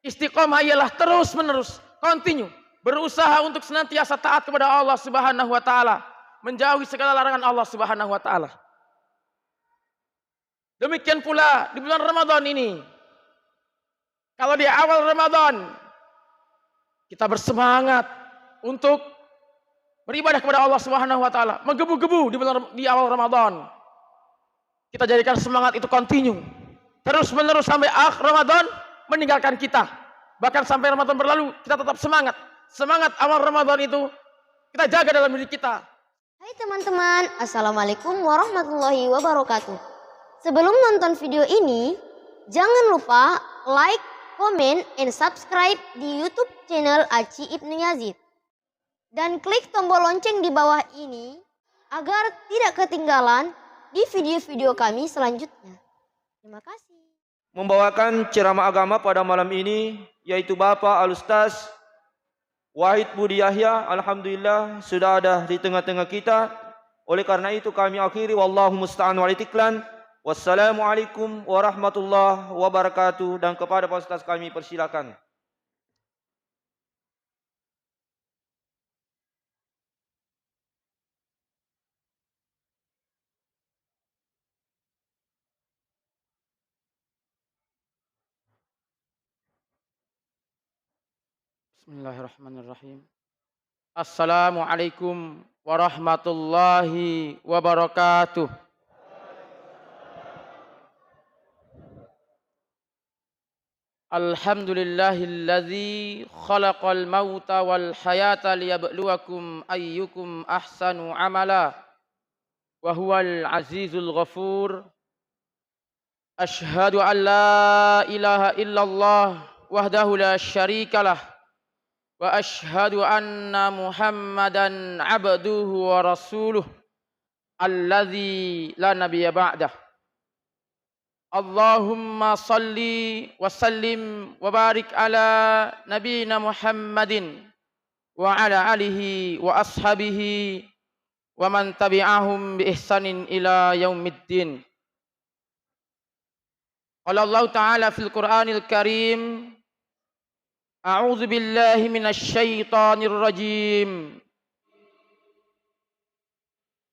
Istiqomah ialah terus menerus, continue, berusaha untuk senantiasa taat kepada Allah Subhanahu wa taala, menjauhi segala larangan Allah Subhanahu wa taala. Demikian pula di bulan Ramadan ini. Kalau di awal Ramadan kita bersemangat untuk beribadah kepada Allah Subhanahu wa taala, menggebu-gebu di awal Ramadan. Kita jadikan semangat itu continue, terus menerus sampai akhir Ramadan meninggalkan kita. Bahkan sampai Ramadan berlalu kita tetap semangat. Semangat awal Ramadan itu kita jaga dalam diri kita. Hai teman-teman, Assalamualaikum warahmatullahi wabarakatuh. Sebelum nonton video ini, jangan lupa like, comment, and subscribe di YouTube channel Aci Ibnu Yazid. Dan klik tombol lonceng di bawah ini agar tidak ketinggalan di video-video kami selanjutnya. Terima kasih. Membawakan ceramah agama pada malam ini yaitu Bapak Al-Ustaz Wahid Budi Yahya. Alhamdulillah sudah ada di tengah-tengah kita. Oleh karena itu kami akhiri, wallahu musta'an wal itiklan. Wassalamualaikum warahmatullahi wabarakatuh. Dan kepada Pak Ustaz kami persilakan. Bismillahirrahmanirrahim. Assalamualaikum warahmatullahi wabarakatuh. Alhamdulillahilladzi khalaqal mauta wal hayata liyabluwakum ayyukum ahsanu amala wa huwal azizul ghafur. Ashhadu an la ilaha illallah wahdahu la syarikalah wa ashhadu anna Muhammadan abduhu wa rasuluh alladzi la nabiyya ba'dah. Allahumma salli wa sallim wa barik ala nabiyyina Muhammadin wa ala alihi wa ashabihi wa man tabi'ahum bi ihsanin ila yaumiddin. Qala Allah Ta'ala fil Qur'anil Karim, A'udzu billahi minasy syaithanir rajim.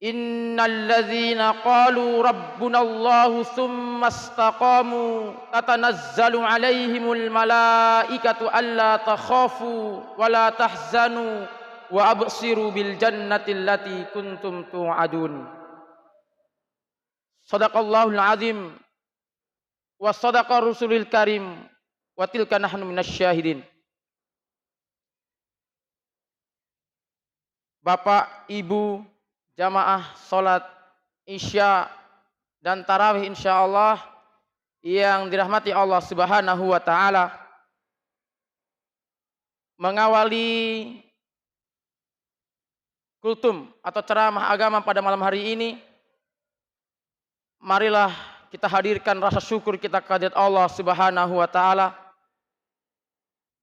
Innal ladzina qalu rabbunallahu tsumma istaqamu tatanazzalu 'alaihimul malaikatu alla takhafu wa la tahzanu wa absiru bil jannati allati kuntum tu'adun. Shadaqallahul azim wa sadaqa rasulil karim wa tilka nahnu minasyahidin. Bapak, Ibu, jamaah salat Isya dan tarawih insyaallah yang dirahmati Allah Subhanahu wa taala. Mengawali kultum atau ceramah agama pada malam hari ini, marilah kita hadirkan rasa syukur kita kehadirat Allah Subhanahu wa taala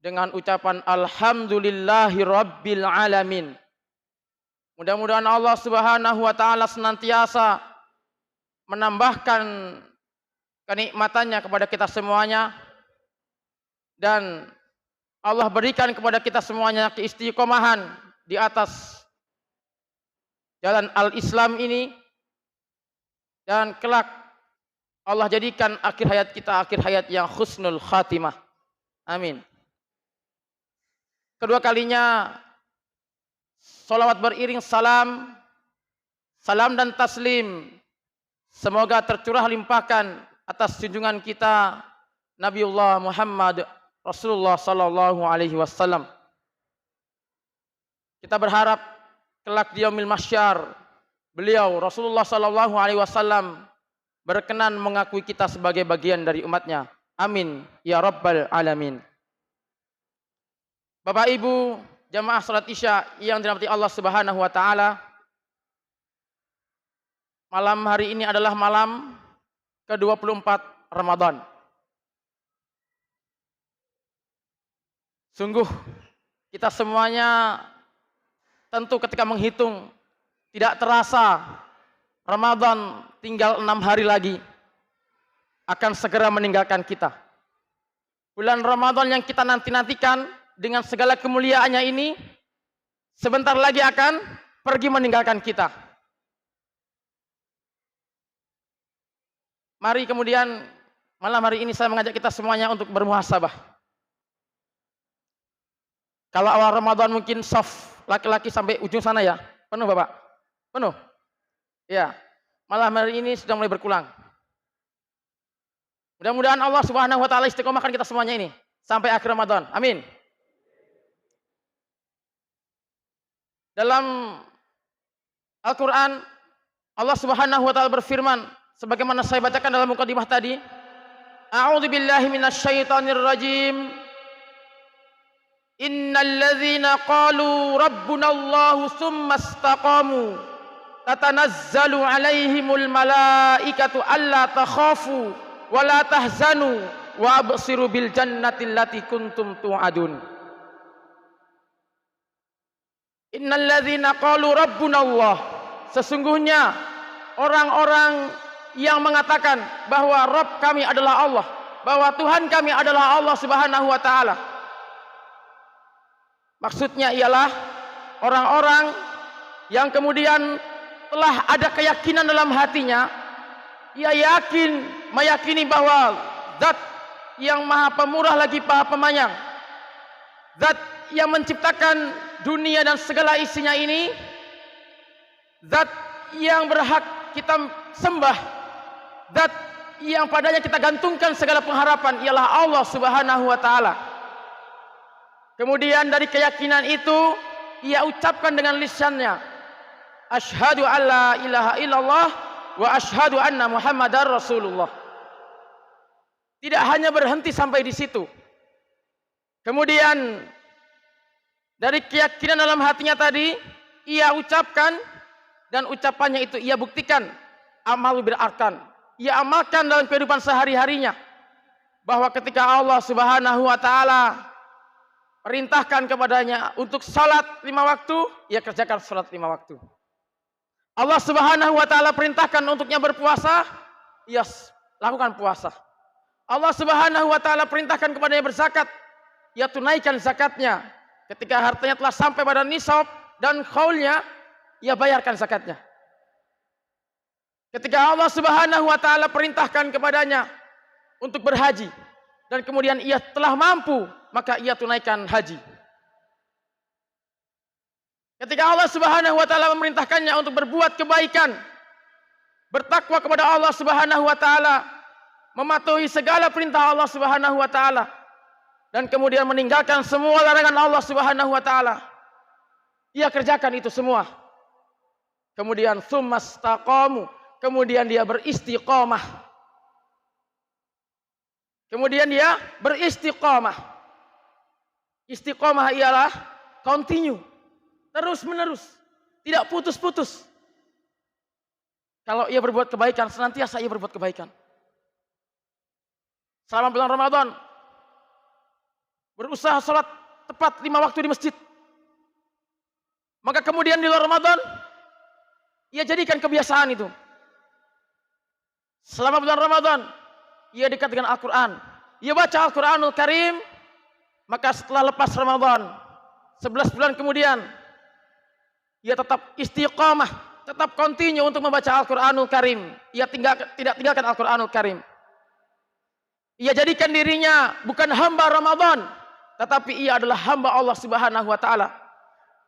dengan ucapan alhamdulillahi rabbil alamin. Mudah-mudahan Allah Subhanahu wa taala senantiasa menambahkan kenikmatannya kepada kita semuanya, dan Allah berikan kepada kita semuanya keistiqomahan di atas jalan al-Islam ini, dan kelak Allah jadikan akhir hayat kita akhir hayat yang husnul khatimah. Amin. Kedua kalinya salawat beriring salam dan taslim semoga tercurah limpahkan atas junjungan kita Nabiullah Muhammad Rasulullah sallallahu alaihi wasallam. Kita berharap kelak di yaumil mahsyar beliau Rasulullah sallallahu alaihi wasallam berkenan mengakui kita sebagai bagian dari umatnya. Amin ya rabbal alamin. Bapak Ibu jamaah salat Isya yang dirahmati Allah Subhanahu wa taala, malam hari ini adalah malam ke-24 Ramadan. Sungguh kita semuanya tentu ketika menghitung tidak terasa Ramadan tinggal 6 hari lagi akan segera meninggalkan kita. bulan Ramadan yang kita nanti-nantikan dengan segala kemuliaannya ini sebentar lagi akan pergi meninggalkan kita. Mari kemudian malam hari ini saya mengajak kita semuanya untuk bermuhasabah. Kalau awal Ramadan mungkin soft, laki-laki sampai ujung sana ya. Penuh Bapak? Penuh? Ya. Malam hari ini sudah mulai berkurang. Mudah-mudahan Allah Subhanahu wa taala istiqomahkan kita semuanya ini sampai akhir Ramadan. Amin. Dalam Al-Qur'an Allah Subhanahu wa taala berfirman sebagaimana saya bacakan dalam mukadimah tadi, A'udzubillahi minasyaitonir rajim. Innal ladzina qalu rabbunallahu tsumma istaqamu tatanazzalu alaihimul malaikatu alla takhafu wa la tahzanu wa absiru bil jannati allati kuntum tu'adun. Innal ladzina qalu rabbunallah, sesungguhnya orang-orang yang mengatakan bahwa Rabb kami adalah Allah, bahwa Tuhan kami adalah Allah Subhanahu wa taala. Maksudnya ialah orang-orang yang kemudian telah ada keyakinan dalam hatinya, ia meyakini bahwa Zat yang Maha Pemurah lagi Maha Penyayang, Zat yang menciptakan dunia dan segala isinya ini, Zat yang berhak kita sembah, Zat yang padanya kita gantungkan segala pengharapan ialah Allah Subhanahu wa taala. Kemudian dari keyakinan itu ia ucapkan dengan lisannya, asyhadu alla ilaha illallah wa asyhadu anna Muhammadar Rasulullah. Tidak hanya berhenti sampai di situ. Kemudian dari keyakinan dalam hatinya tadi ia ucapkan, dan ucapannya itu ia buktikan, amal bil arkan. Ia amalkan dalam kehidupan sehari-harinya bahwa ketika Allah Subhanahu wa taala perintahkan kepadanya untuk salat 5 waktu, ia kerjakan salat 5 waktu. Allah Subhanahu wa taala perintahkan untuknya berpuasa, ia lakukan puasa. Allah Subhanahu wa taala perintahkan kepadanya berzakat, ia tunaikan zakatnya. Ketika hartanya telah sampai pada nisab dan khaulnya, ia bayarkan zakatnya. Ketika Allah Subhanahu wa taala perintahkan kepadanya untuk berhaji dan kemudian ia telah mampu, maka ia tunaikan haji. Ketika Allah Subhanahu wa taala memerintahkannya untuk berbuat kebaikan, bertakwa kepada Allah Subhanahu wa taala, mematuhi segala perintah Allah Subhanahu wa taala, dan kemudian meninggalkan semua larangan Allah Subhanahu wa taala, ia kerjakan itu semua. Kemudian tsumastaqamu, kemudian dia beristiqamah. Kemudian dia beristiqamah. Istiqamah ialah continue, terus menerus, tidak putus-putus. Kalau ia berbuat kebaikan, senantiasa ia berbuat kebaikan. Selama bulan Ramadan, berusaha sholat tepat 5 waktu di masjid. Maka kemudian di luar Ramadan, ia jadikan kebiasaan itu. Selama bulan Ramadan, ia dekat dengan Al-Quran. Ia baca Al-Quranul Karim. Maka setelah lepas Ramadan, 11 bulan kemudian, ia tetap istiqamah, tetap continue untuk membaca Al-Quranul Karim. Ia tidak tinggalkan Al-Quranul Karim. Ia jadikan dirinya bukan hamba Ramadan, tetapi ia adalah hamba Allah Subhanahu wa taala.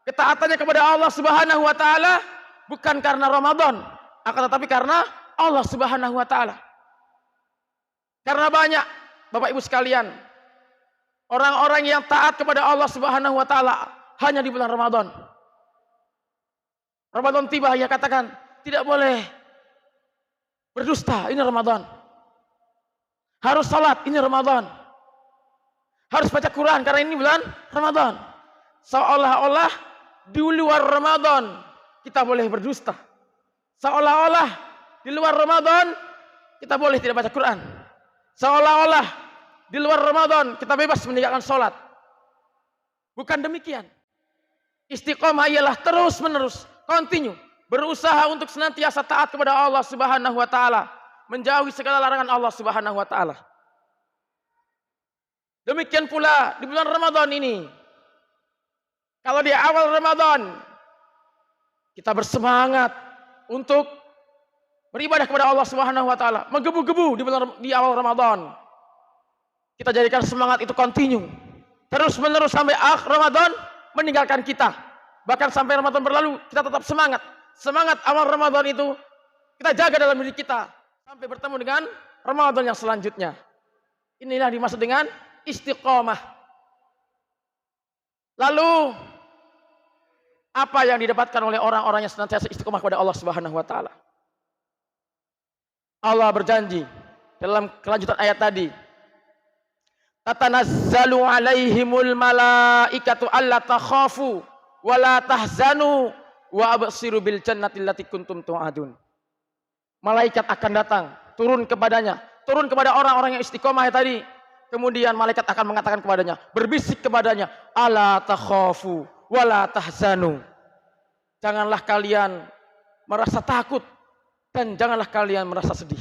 Ketaatannya kepada Allah Subhanahu wa taala bukan karena Ramadan, akan tetapi karena Allah Subhanahu wa taala. Karena banyak Bapak Ibu sekalian, orang-orang yang taat kepada Allah Subhanahu wa taala hanya di bulan Ramadan. Ramadan tiba, ia katakan, tidak boleh berdusta, ini Ramadan. Harus salat, ini Ramadan. Harus baca Quran karena ini bulan Ramadan. Seolah-olah di luar Ramadan kita boleh berdusta. Seolah-olah di luar Ramadan kita boleh tidak baca Quran. Seolah-olah di luar Ramadan kita bebas meninggalkan sholat. Bukan demikian. Istiqomah ialah terus menerus, continue, berusaha untuk senantiasa taat kepada Allah Subhanahu wa taala, menjauhi segala larangan Allah Subhanahu wa taala. Demikian pula di bulan Ramadan ini. Kalau di awal Ramadan kita bersemangat untuk beribadah kepada Allah Subhanahu wa taala, menggebu-gebu di awal Ramadan. Kita jadikan semangat itu continue. Terus menerus sampai akhir Ramadan meninggalkan kita. Bahkan sampai Ramadan berlalu kita tetap semangat. Semangat awal Ramadan itu kita jaga dalam diri kita sampai bertemu dengan Ramadan yang selanjutnya. Inilah dimaksud dengan istiqomah. Lalu apa yang didapatkan oleh orang-orang yang senantiasa istiqomah kepada Allah Subhanahu wa taala? Allah berjanji dalam kelanjutan ayat tadi, tatanazzalu alaihimul malaikatu alla takhafu wa la tahzanu wa absiru bil jannati allati kuntum tu'adun. Malaikat akan datang, turun kepadanya, turun kepada orang-orang yang istiqomah tadi. Kemudian malaikat akan mengatakan kepadanya, berbisik kepadanya, alla takhafu wa la tahzanu. Janganlah kalian merasa takut dan janganlah kalian merasa sedih.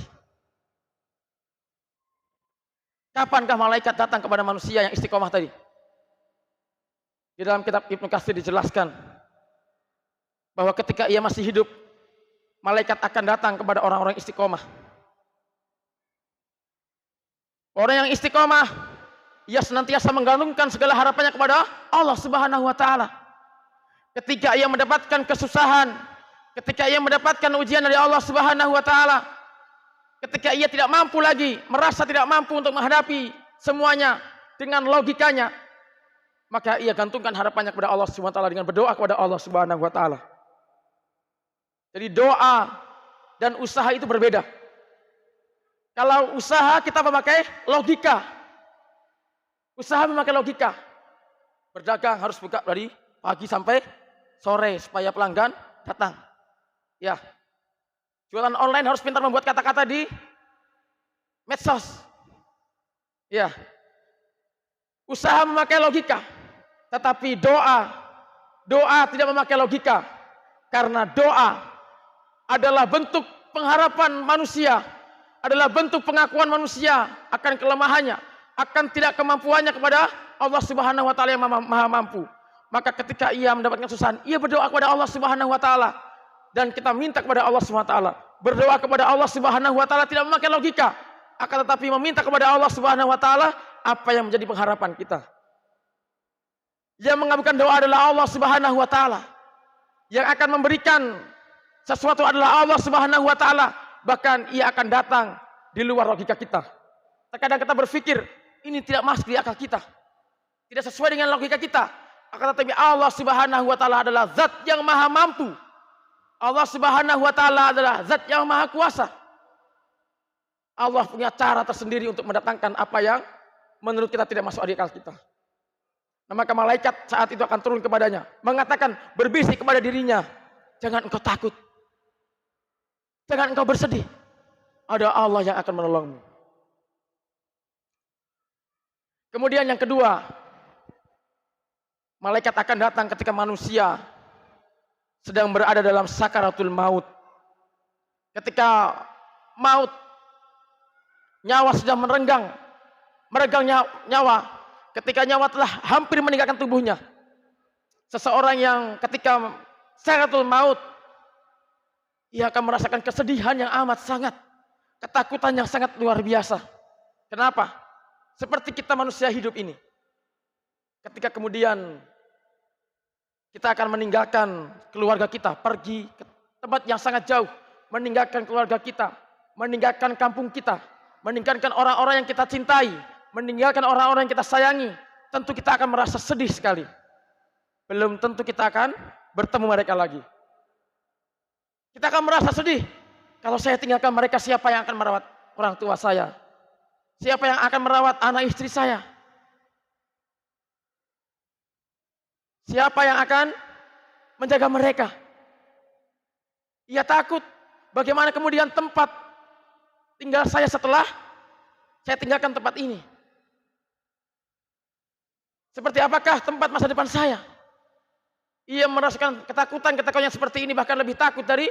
Kapankah malaikat datang kepada manusia yang istiqomah tadi? Di dalam kitab Ibnu Katsir dijelaskan bahwa ketika ia masih hidup, malaikat akan datang kepada orang-orang istiqomah. Orang yang istiqomah, ia senantiasa menggantungkan segala harapannya kepada Allah Subhanahu wa taala. Ketika ia mendapatkan kesusahan, ketika ia mendapatkan ujian dari Allah Subhanahu wa taala, ketika ia tidak mampu lagi, merasa tidak mampu untuk menghadapi semuanya dengan logikanya, maka ia gantungkan harapannya kepada Allah Subhanahu wa taala dengan berdoa kepada Allah Subhanahu wa taala. Jadi doa dan usaha itu berbeda. Kalau usaha kita memakai logika. Usaha memakai logika. Berdagang harus buka dari pagi sampai sore supaya pelanggan datang. Ya. Jualan online harus pintar membuat kata-kata di medsos. Ya. Usaha memakai logika. Tetapi doa tidak memakai logika. Karena doa adalah bentuk pengharapan manusia, adalah bentuk pengakuan manusia akan kelemahannya, akan tidak kemampuannya kepada Allah Subhanahu wa taala yang maha mampu. Maka ketika ia mendapatkan kesusahan, ia berdoa kepada Allah Subhanahu wa taala, dan kita minta kepada Allah Subhanahu wa taala. Berdoa kepada Allah Subhanahu wa taala tidak memakai logika, akan tetapi meminta kepada Allah Subhanahu wa taala apa yang menjadi pengharapan kita. Yang mengabulkan doa adalah Allah Subhanahu wa taala. Yang akan memberikan sesuatu adalah Allah Subhanahu wa taala. Bahkan ia akan datang di luar logika kita. Terkadang kita berpikir ini tidak masuk di akal kita, tidak sesuai dengan logika kita. Akan tetapi Allah Subhanahu wa taala adalah zat yang maha mampu. Allah Subhanahu wa taala adalah zat yang maha kuasa. Allah punya cara tersendiri untuk mendatangkan apa yang menurut kita tidak masuk di akal kita. Nah, maka malaikat saat itu akan turun kepadanya, mengatakan, berbisik kepada dirinya, jangan engkau takut. Jangan engkau bersedih. Ada Allah yang akan menolongmu. Kemudian yang kedua, malaikat akan datang ketika manusia sedang berada dalam sakaratul maut. Ketika maut, nyawa sudah meregang nyawa. Ketika nyawa telah hampir meninggalkan tubuhnya. Seseorang yang ketika sakaratul maut, ia akan merasakan kesedihan yang amat sangat. Ketakutan yang sangat luar biasa. Kenapa? Seperti kita manusia hidup ini. Ketika kemudian kita akan meninggalkan keluarga kita, pergi ke tempat yang sangat jauh, meninggalkan keluarga kita, meninggalkan kampung kita, meninggalkan orang-orang yang kita cintai, meninggalkan orang-orang yang kita sayangi, tentu kita akan merasa sedih sekali. Belum tentu kita akan bertemu mereka lagi. Kita akan merasa sedih. Kalau saya tinggalkan mereka, siapa yang akan merawat orang tua saya? Siapa yang akan merawat anak istri saya? Siapa yang akan menjaga mereka? Ia takut. Bagaimana kemudian tempat tinggal saya setelah saya tinggalkan tempat ini? Seperti apakah tempat masa depan saya? Ia merasakan ketakutan yang seperti ini, bahkan lebih takut dari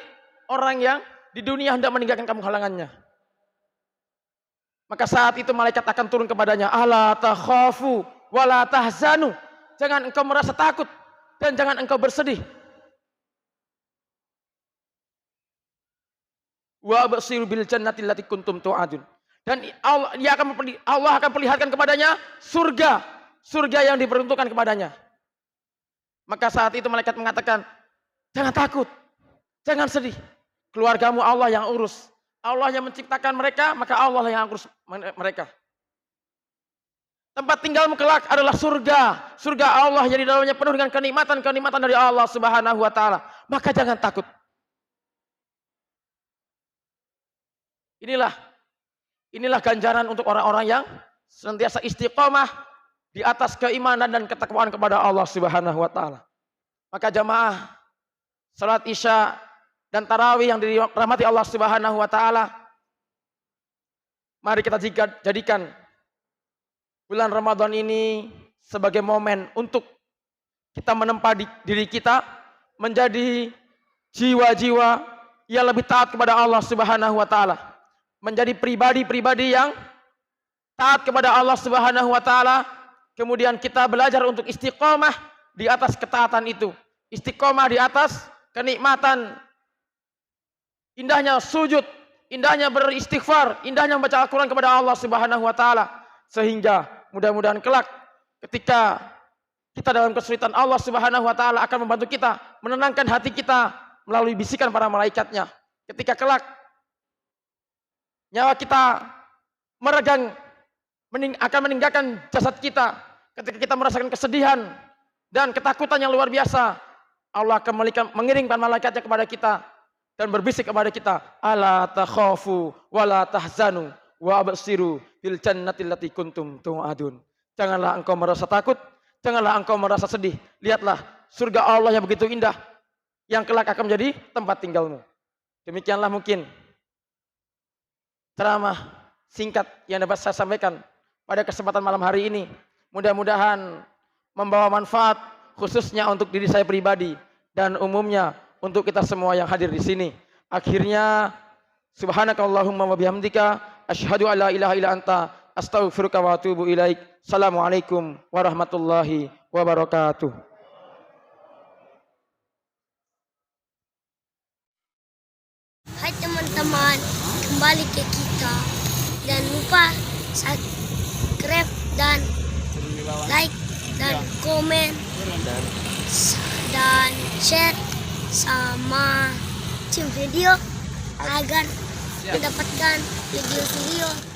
orang yang di dunia hendak meninggalkan kampung halamannya. Maka saat itu malaikat akan turun kepadanya. Ala takhafu wa la tahzanu. Jangan engkau merasa takut dan jangan engkau bersedih. Wa abshiru bil jannati allati kuntum tu'adun. Dan Allah akan perlihatkan kepadanya surga yang diperuntukkan kepadanya. Maka saat itu malaikat mengatakan, jangan takut, jangan sedih. Keluargamu Allah yang urus. Allah yang menciptakan mereka, maka Allah yang urus mereka. Tempat tinggalmu kelak adalah surga. Surga Allah yang di dalamnya penuh dengan kenikmatan-kenikmatan dari Allah Subhanahu wa taala. Maka jangan takut. Inilah ganjaran untuk orang-orang yang senantiasa istiqomah di atas keimanan dan ketakwaan kepada Allah Subhanahu wa taala. Maka jamaah salat Isya dan tarawih yang dirahmati Allah Subhanahu wa taala, mari kita jadikan bulan Ramadan ini sebagai momen untuk kita menempa diri kita menjadi jiwa-jiwa yang lebih taat kepada Allah Subhanahu wa taala. Menjadi pribadi-pribadi yang taat kepada Allah Subhanahu wa taala. Kemudian kita belajar untuk istiqomah di atas ketaatan itu. Istiqomah di atas kenikmatan. Indahnya sujud, indahnya beristighfar, indahnya membaca Al-Quran kepada Allah Subhanahu wa taala. Sehingga mudah-mudahan kelak ketika kita dalam kesulitan, Allah Subhanahu wa taala akan membantu kita, menenangkan hati kita melalui bisikan para malaikatnya. Ketika kelak nyawa kita meregang, akan meninggalkan jasad kita. Ketika kita merasakan kesedihan dan ketakutan yang luar biasa, Allah akan mengiringkan malaikatnya kepada kita dan berbisik kepada kita, ala takhafu wa la tahzanu wa abshiru bil jannati allati kuntum tu'adun. Janganlah engkau merasa takut, janganlah engkau merasa sedih. Lihatlah surga Allah yang begitu indah yang kelak akan menjadi tempat tinggalmu. Demikianlah mungkin ceramah singkat yang dapat saya sampaikan pada kesempatan malam hari ini. Mudah-mudahan membawa manfaat khususnya untuk diri saya pribadi dan umumnya untuk kita semua yang hadir di sini. Akhirnya subhanakallahumma wa bihamdika asyhadu an la ilaha illa anta astaghfiruka wa atubu ilaik. Assalamualaikum warahmatullahi wabarakatuh. Hai teman-teman, kembali ke kita. Jangan lupa subscribe dan like dan komen dan share sama tim video agar mendapatkan video-video